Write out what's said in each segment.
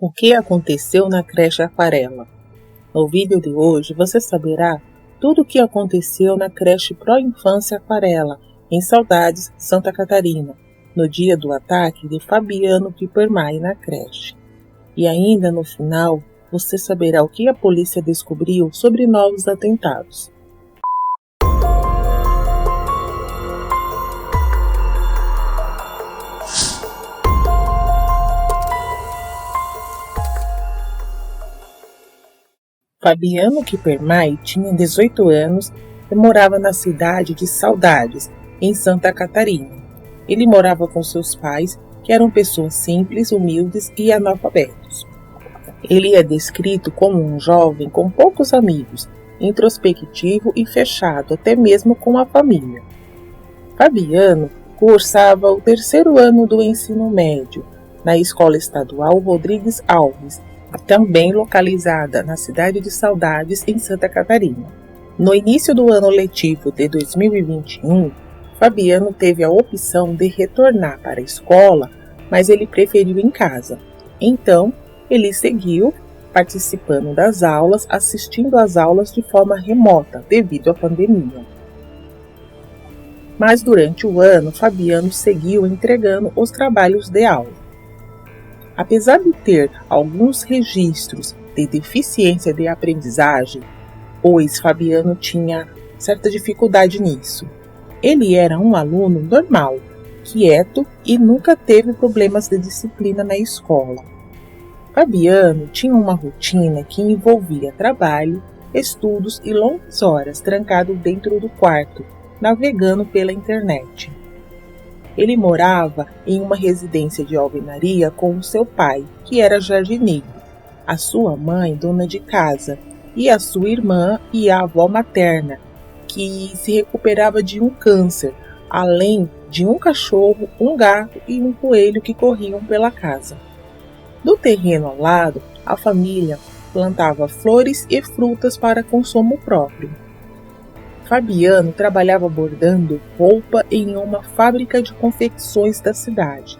O que aconteceu na creche Aquarela? No vídeo de hoje você saberá tudo o que aconteceu na creche Pró-Infância Aquarela, em Saudades, Santa Catarina, no dia do ataque de Fabiano Pipermay na creche. E ainda no final, você saberá o que a polícia descobriu sobre novos atentados. Fabiano Pipermay tinha 18 anos e morava na cidade de Saudades, em Santa Catarina. Ele morava com seus pais, que eram pessoas simples, humildes e analfabetos. Ele é descrito como um jovem com poucos amigos, introspectivo e fechado, até mesmo com a família. Fabiano cursava o 3º ano do ensino médio, na Escola Estadual Rodrigues Alves, também localizada na cidade de Saudades, em Santa Catarina. No início do ano letivo de 2021, Fabiano teve a opção de retornar para a escola, mas ele preferiu em casa. Então, ele seguiu participando das aulas, assistindo às aulas de forma remota, devido à pandemia. Mas durante o ano, Fabiano seguiu entregando os trabalhos de aula. Apesar de ter alguns registros de deficiência de aprendizagem, pois Fabiano tinha certa dificuldade nisso. Ele era um aluno normal, quieto e nunca teve problemas de disciplina na escola. Fabiano tinha uma rotina que envolvia trabalho, estudos e longas horas trancado dentro do quarto, navegando pela internet. Ele morava em uma residência de alvenaria com o seu pai, que era jardineiro, a sua mãe, dona de casa, e a sua irmã e a avó materna, que se recuperava de um câncer, além de um cachorro, um gato e um coelho que corriam pela casa. No terreno ao lado, a família plantava flores e frutas para consumo próprio. Fabiano trabalhava bordando roupa em uma fábrica de confecções da cidade.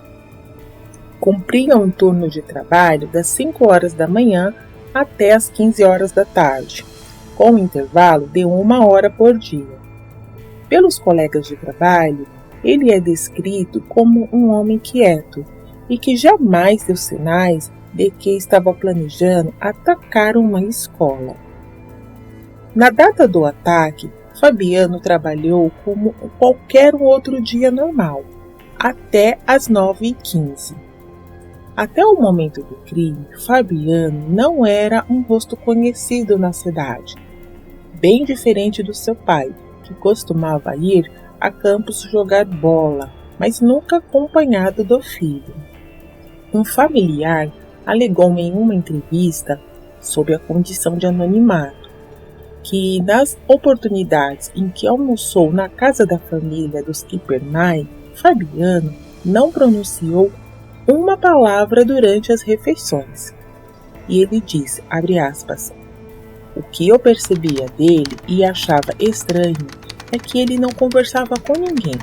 Cumpria um turno de trabalho das 5 horas da manhã até as 15 horas da tarde, com um intervalo de 1 hora por dia. Pelos colegas de trabalho, ele é descrito como um homem quieto e que jamais deu sinais de que estava planejando atacar uma escola. Na data do ataque, Fabiano trabalhou como qualquer outro dia normal, até às 9h15. Até o momento do crime, Fabiano não era um rosto conhecido na cidade, bem diferente do seu pai, que costumava ir a campos jogar bola, mas nunca acompanhado do filho. Um familiar alegou em uma entrevista, sob a condição de anonimato, que nas oportunidades em que almoçou na casa da família dos Pipermay, Fabiano não pronunciou uma palavra durante as refeições. E ele disse, abre aspas, o que eu percebia dele e achava estranho é que ele não conversava com ninguém.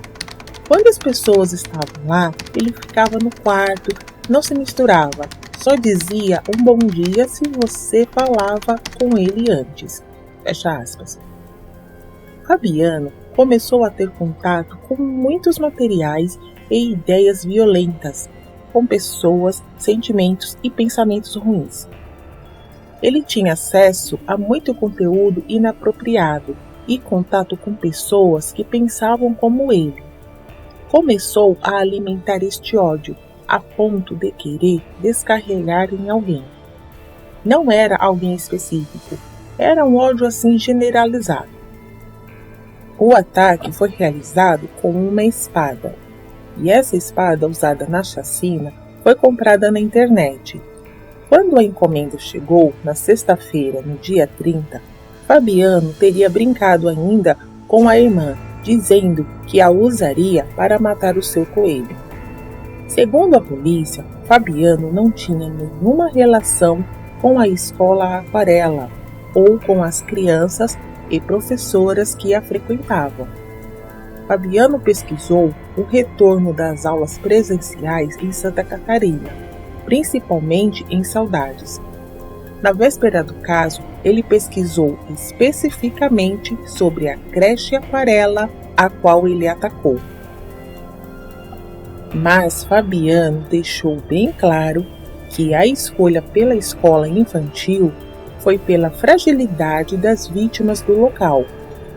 Quando as pessoas estavam lá, ele ficava no quarto, não se misturava, só dizia um bom dia se você falava com ele antes. Fecha aspas. Fabiano começou a ter contato com muitos materiais e ideias violentas, com pessoas, sentimentos e pensamentos ruins. Ele tinha acesso a muito conteúdo inapropriado e contato com pessoas que pensavam como ele. Começou a alimentar este ódio, a ponto de querer descarregar em alguém. Não era alguém específico, era um ódio assim generalizado. O ataque foi realizado com uma espada, e essa espada usada na chacina foi comprada na internet. Quando a encomenda chegou, na sexta-feira, no dia 30, Fabiano teria brincado ainda com a irmã, dizendo que a usaria para matar o seu coelho. Segundo a polícia, Fabiano não tinha nenhuma relação com a escola Aquarela ou com as crianças e professoras que a frequentavam. Fabiano pesquisou o retorno das aulas presenciais em Santa Catarina, principalmente em Saudades. Na véspera do caso, ele pesquisou especificamente sobre a creche Aquarela, a qual ele atacou. Mas Fabiano deixou bem claro que a escolha pela escola infantil foi pela fragilidade das vítimas do local,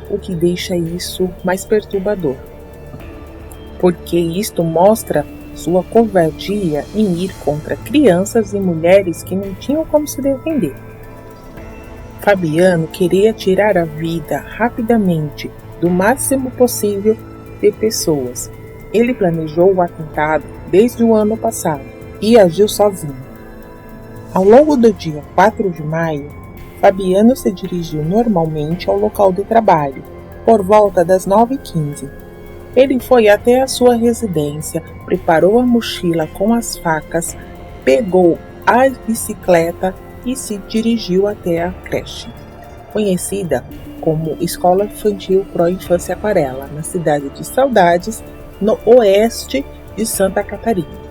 o que deixa isso mais perturbador, porque isto mostra sua covardia em ir contra crianças e mulheres que não tinham como se defender. Fabiano queria tirar a vida rapidamente, do máximo possível, de pessoas. Ele planejou o atentado desde o ano passado e agiu sozinho. Ao longo do dia 4 de maio, Fabiano se dirigiu normalmente ao local de trabalho, por volta das 9h15. Ele foi até a sua residência, preparou a mochila com as facas, pegou a bicicleta e se dirigiu até a creche, conhecida como Escola Infantil Pro Infância Aquarela, na cidade de Saudades, no oeste de Santa Catarina.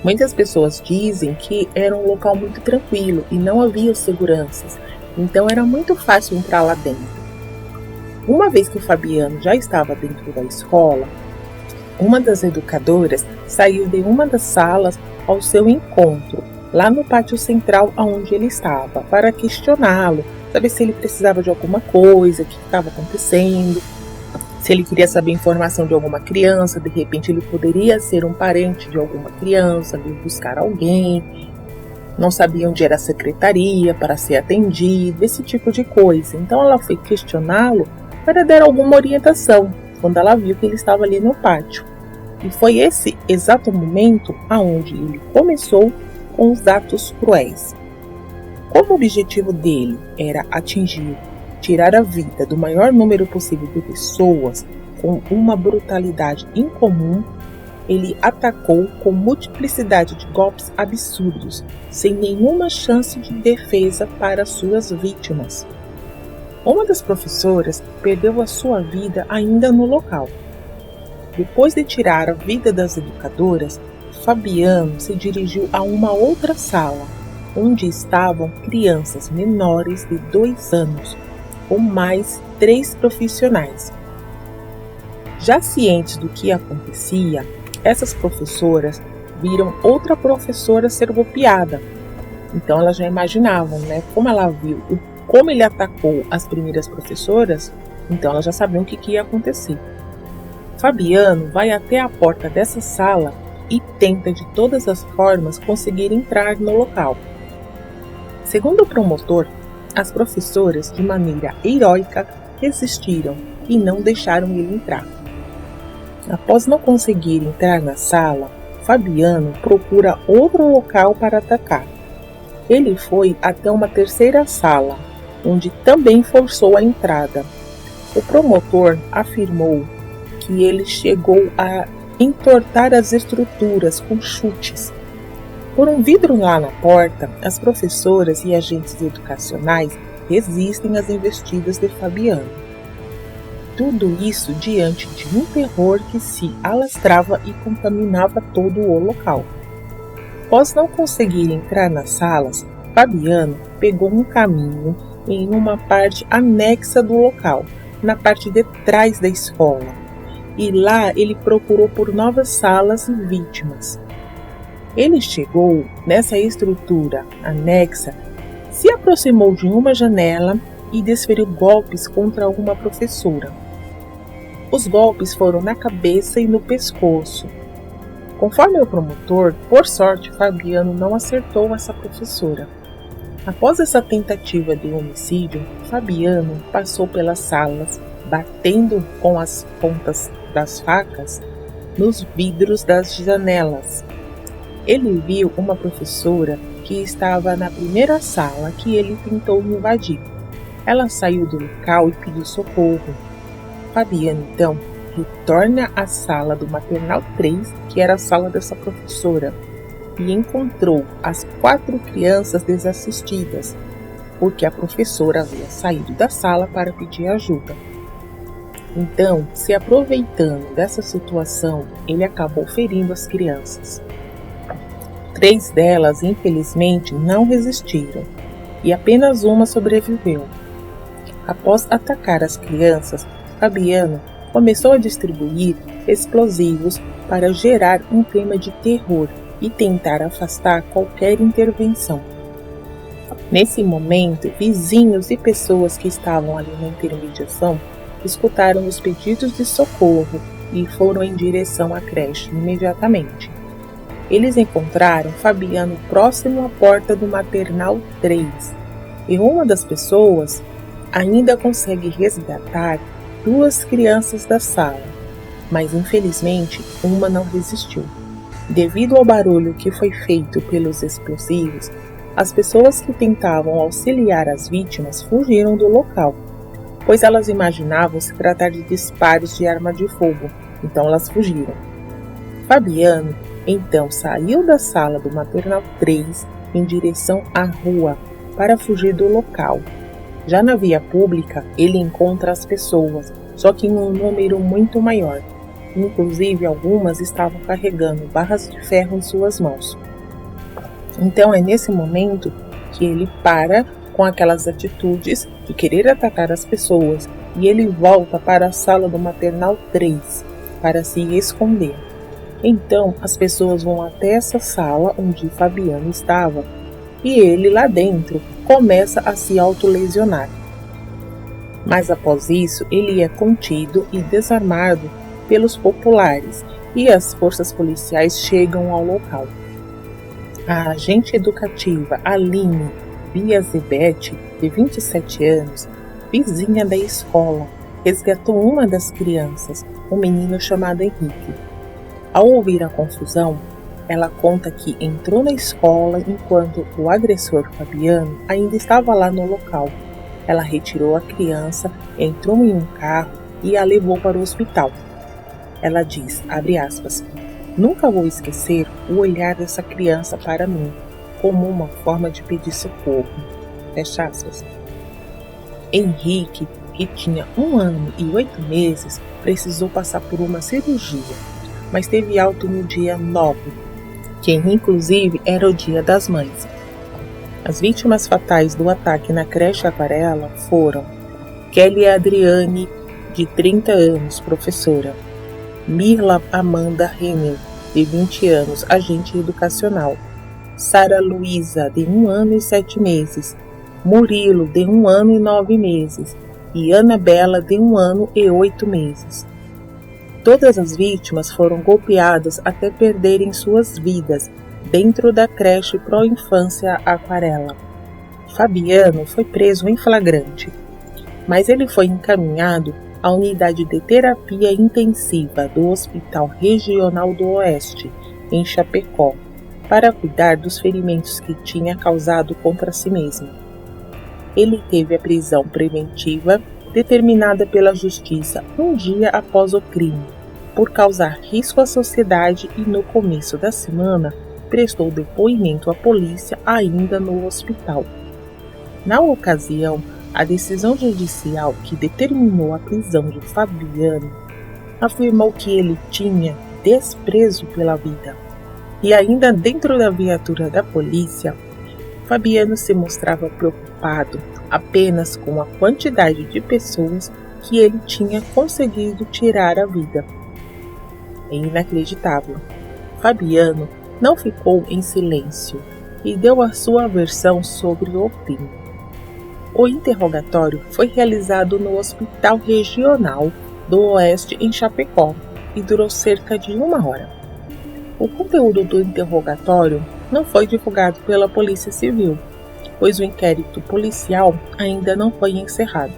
Muitas pessoas dizem que era um local muito tranquilo e não havia seguranças, então era muito fácil entrar lá dentro. Uma vez que o Fabiano já estava dentro da escola, uma das educadoras saiu de uma das salas ao seu encontro, lá no pátio central onde ele estava, para questioná-lo, saber se ele precisava de alguma coisa, o que estava acontecendo, se ele queria saber informação de alguma criança, de repente ele poderia ser um parente de alguma criança, vir buscar alguém, não sabia onde era a secretaria para ser atendido, esse tipo de coisa. Então ela foi questioná-lo para dar alguma orientação, quando ela viu que ele estava ali no pátio. E foi esse exato momento aonde ele começou com os atos cruéis. Como o objetivo dele era tirar a vida do maior número possível de pessoas com uma brutalidade incomum, ele atacou com multiplicidade de golpes absurdos, sem nenhuma chance de defesa para suas vítimas. Uma das professoras perdeu a sua vida ainda no local. Depois de tirar a vida das educadoras, Fabiano se dirigiu a uma outra sala, onde estavam crianças menores de 2 anos, com mais 3 profissionais. Já cientes do que acontecia, essas professoras viram outra professora ser golpeada. Então elas já imaginavam, como ela viu como ele atacou as primeiras professoras, então elas já sabiam o que ia acontecer. Fabiano vai até a porta dessa sala e tenta de todas as formas conseguir entrar no local. Segundo o promotor, as professoras, de maneira heróica, resistiram e não deixaram ele entrar. Após não conseguir entrar na sala, Fabiano procura outro local para atacar. Ele foi até uma terceira sala, onde também forçou a entrada. O promotor afirmou que ele chegou a entortar as estruturas com chutes. Por um vidro lá na porta, as professoras e agentes educacionais resistem às investidas de Fabiano. Tudo isso diante de um terror que se alastrava e contaminava todo o local. Após não conseguir entrar nas salas, Fabiano pegou um caminho em uma parte anexa do local, na parte de trás da escola, e lá ele procurou por novas salas e vítimas. Ele chegou nessa estrutura anexa, se aproximou de uma janela e desferiu golpes contra uma professora. Os golpes foram na cabeça e no pescoço. Conforme o promotor, por sorte, Fabiano não acertou essa professora. Após essa tentativa de homicídio, Fabiano passou pelas salas, batendo com as pontas das facas nos vidros das janelas. Ele viu uma professora que estava na primeira sala que ele tentou invadir. Ela saiu do local e pediu socorro. Fabiano, então, retorna à sala do Maternal 3, que era a sala dessa professora, e encontrou as 4 crianças desassistidas, porque a professora havia saído da sala para pedir ajuda. Então, se aproveitando dessa situação, ele acabou ferindo as crianças. 3 delas, infelizmente, não resistiram e apenas uma sobreviveu. Após atacar as crianças, Fabiano começou a distribuir explosivos para gerar um clima de terror e tentar afastar qualquer intervenção. Nesse momento, vizinhos e pessoas que estavam ali na intermediação escutaram os pedidos de socorro e foram em direção à creche imediatamente. Eles encontraram Fabiano próximo à porta do maternal 3 e uma das pessoas ainda consegue resgatar 2 crianças da sala, mas infelizmente uma não resistiu. Devido ao barulho que foi feito pelos explosivos, as pessoas que tentavam auxiliar as vítimas fugiram do local, pois elas imaginavam se tratar de disparos de arma de fogo, então elas fugiram. Fabiano então saiu da sala do maternal 3 em direção à rua para fugir do local. Já na via pública, ele encontra as pessoas, só que em um número muito maior. Inclusive, algumas estavam carregando barras de ferro em suas mãos. Então é nesse momento que ele para com aquelas atitudes de querer atacar as pessoas e ele volta para a sala do maternal 3 para se esconder. Então as pessoas vão até essa sala onde Fabiano estava e ele lá dentro começa a se autolesionar. Mas após isso ele é contido e desarmado pelos populares e as forças policiais chegam ao local. A agente educativa Aline Biazebete, de 27 anos, vizinha da escola, resgatou uma das crianças, um menino chamado Henrique. Ao ouvir a confusão, ela conta que entrou na escola enquanto o agressor Fabiano ainda estava lá no local. Ela retirou a criança, entrou em um carro e a levou para o hospital. Ela diz, abre aspas, nunca vou esquecer o olhar dessa criança para mim, como uma forma de pedir socorro. Fecha aspas. Henrique, que tinha 1 ano e 8 meses, precisou passar por uma cirurgia, mas teve alta no dia 9, que inclusive era o Dia das Mães. As vítimas fatais do ataque na creche Aquarela foram Kelly Adriane, de 30 anos, professora, Mirla Amanda Renner, de 20 anos, agente educacional, Sara Luísa, de 1 ano e 7 meses, Murilo, de 1 ano e 9 meses, e Ana Bela, de 1 ano e 8 meses. Todas as vítimas foram golpeadas até perderem suas vidas dentro da creche Pró-Infância Aquarela. Fabiano foi preso em flagrante, mas ele foi encaminhado à unidade de terapia intensiva do Hospital Regional do Oeste, em Chapecó, para cuidar dos ferimentos que tinha causado contra si mesmo. Ele teve a prisão preventiva determinada pela Justiça 1 dia após o crime, por causar risco à sociedade e no começo da semana prestou depoimento à polícia ainda no hospital. Na ocasião, a decisão judicial que determinou a prisão de Fabiano afirmou que ele tinha desprezo pela vida. E ainda dentro da viatura da polícia, Fabiano se mostrava preocupado apenas com a quantidade de pessoas que ele tinha conseguido tirar a vida. É inacreditável. Fabiano não ficou em silêncio e deu a sua versão sobre o crime. O interrogatório foi realizado no Hospital Regional do Oeste em Chapecó e durou cerca de 1 hora. O conteúdo do interrogatório não foi divulgado pela Polícia Civil, pois o inquérito policial ainda não foi encerrado.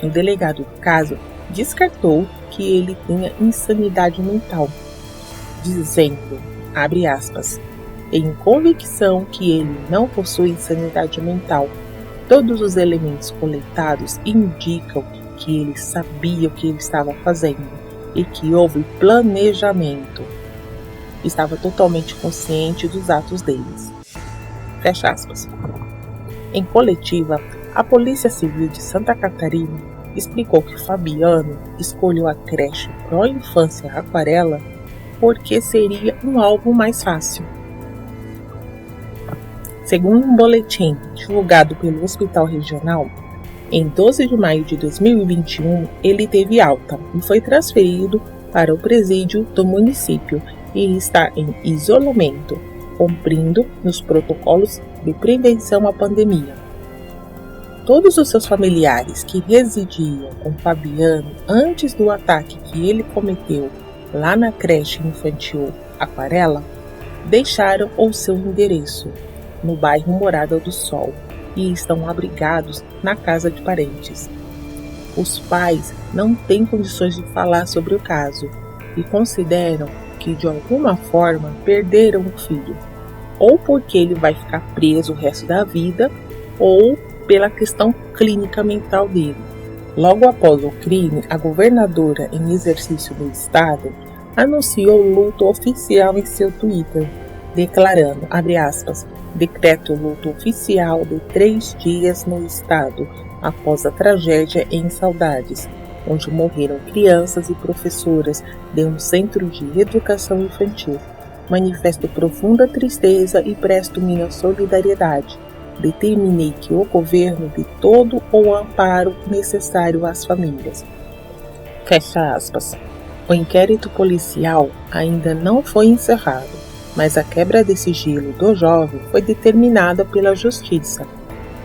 O delegado do caso descartou que ele tinha insanidade mental, dizendo, abre aspas, em convicção que ele não possui insanidade mental, todos os elementos coletados indicam que ele sabia o que ele estava fazendo e que houve planejamento. Estava totalmente consciente dos atos deles. Fecha aspas. Em coletiva, a Polícia Civil de Santa Catarina explicou que Fabiano escolheu a creche Pró-Infância Aquarela porque seria um alvo mais fácil. Segundo um boletim divulgado pelo Hospital Regional, em 12 de maio de 2021, ele teve alta e foi transferido para o presídio do município e está em isolamento, cumprindo os protocolos de prevenção à pandemia. Todos os seus familiares que residiam com Fabiano antes do ataque que ele cometeu lá na creche infantil Aquarela, deixaram o seu endereço no bairro Morada do Sol e estão abrigados na casa de parentes. Os pais não têm condições de falar sobre o caso e consideram que de alguma forma perderam o filho, ou porque ele vai ficar preso o resto da vida, ou pela questão clínica mental dele. Logo após o crime, a governadora em exercício do estado anunciou luto oficial em seu Twitter, declarando, abre aspas, decreto luto oficial de 3 dias no estado após a tragédia em Saudades, onde morreram crianças e professoras de um centro de educação infantil. Manifesto profunda tristeza e presto minha solidariedade. Determinei que o governo dê todo o amparo necessário às famílias. Fecha aspas. O inquérito policial ainda não foi encerrado, mas a quebra de sigilo do jovem foi determinada pela Justiça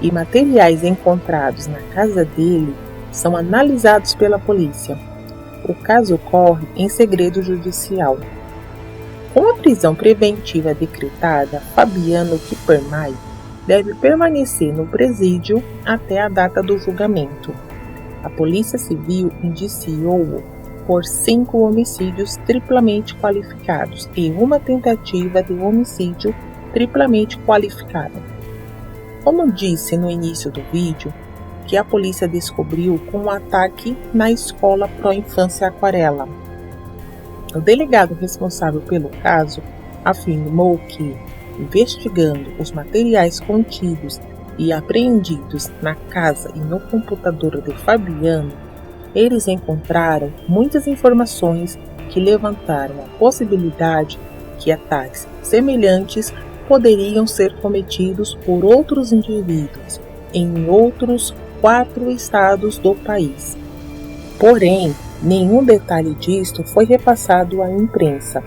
e materiais encontrados na casa dele são analisados pela polícia. O caso ocorre em segredo judicial. Com a prisão preventiva decretada, Fabiano Kippermay deve permanecer no presídio até a data do julgamento. A Polícia Civil indiciou-o por 5 homicídios triplamente qualificados e uma tentativa de homicídio triplamente qualificado. Como disse no início do vídeo, que a polícia descobriu com um ataque na escola Pró-Infância Aquarela. O delegado responsável pelo caso afirmou que, investigando os materiais contidos e apreendidos na casa e no computador de Fabiano, eles encontraram muitas informações que levantaram a possibilidade que ataques semelhantes poderiam ser cometidos por outros indivíduos em outros 4 estados do país. Porém, nenhum detalhe disto foi repassado à imprensa.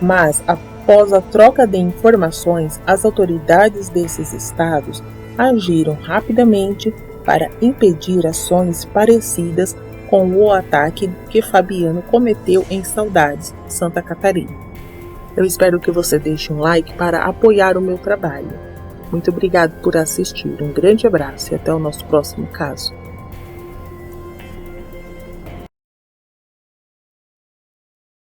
Mas, após a troca de informações, as autoridades desses estados agiram rapidamente para impedir ações parecidas com o ataque que Fabiano cometeu em Saudades, Santa Catarina. Eu espero que você deixe um like para apoiar o meu trabalho. Muito obrigado por assistir, um grande abraço e até o nosso próximo caso.